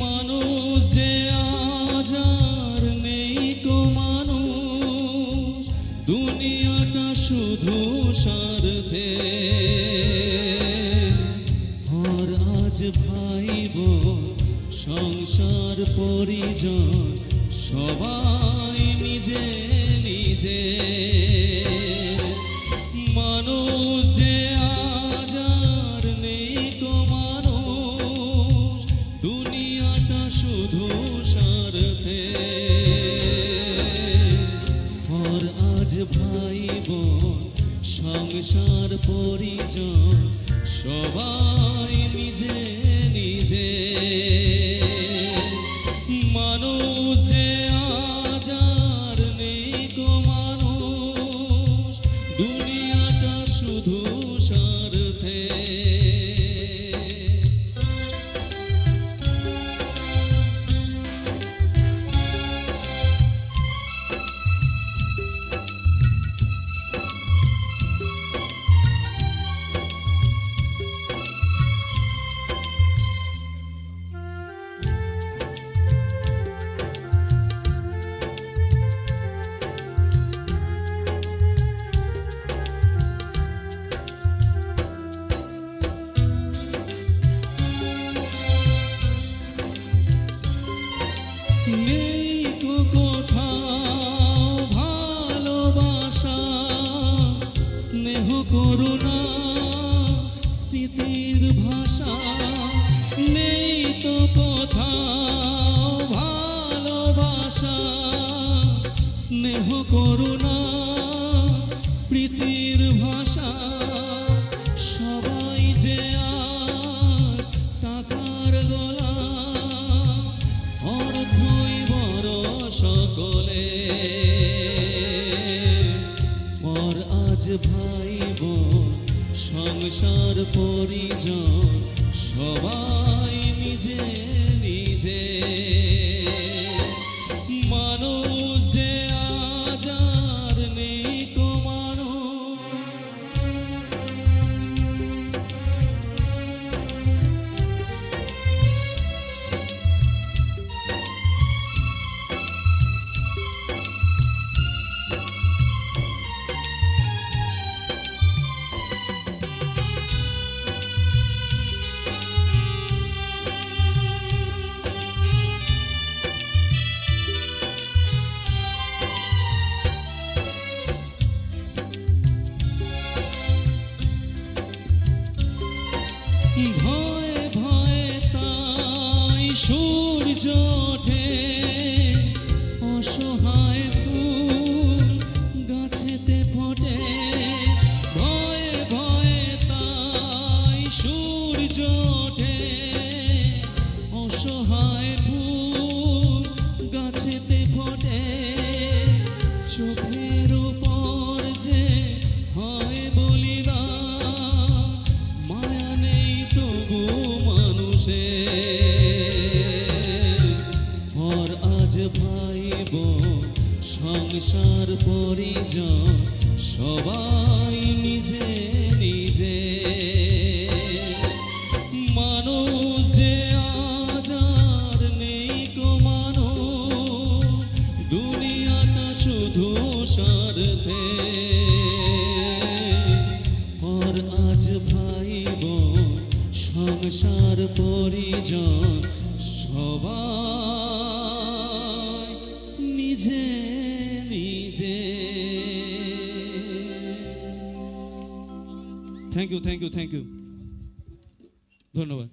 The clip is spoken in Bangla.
মানুষ যে আজ আর নেই কো মানুষ, দুনিয়াটা শুধু স্বার্থে। আর আজ ভাই বোন সংসার পরিজন সবাই নিজে নিজে। মানুষ যে আজ আর নেই কো মানুষ, দুনিয়াটা শুধু স্বার্থে। আর আজ ভাই বোন সংসার পরিজন সবাই নিজে নিজে। মানুষ যে আজ আর নেই কো মানুষ, দুনিয়াটা শুধু স্বার্থে। নেই তো কোথাও ভালোবাসা, স্নেহ করুণা স্মৃতির ভাষা। নেই তো কোথাও ভালোবাসা, স্নেহ করুণা প্রীতির ভাষা। সবাই যে আর টাকার গোলাম, অর্থই বড় সকলে। পর আজ ভাই বোন সংসার পরিজন সবাই নিজে নিজে। মানুষ যে আজ আর নেই কো মানুষ, ভয়ে ভয়ে তাই সূর্য ওঠে, অসহায় ফুল গাছেতে ফোটে। ভয়ে ভয়ে তাই সূর্য ওঠে, অসহায় ফুল গাছেতে ফোটে। চোখের উপর যে হয় বলিদান, মায়া নেই তবু মানুষের। আর আজ ভাই বোন সংসার পরিজন সবাই নিজে নিজে। মানুষ যে আজ আর নেই কো মানুষ, দুনিয়াটা শুধু স্বার্থে। আর আজ ভাই বোন সংসার পরিজন সবাই নিজে নিজে। Thank you, thank you, thank you, ধন্যবাদ।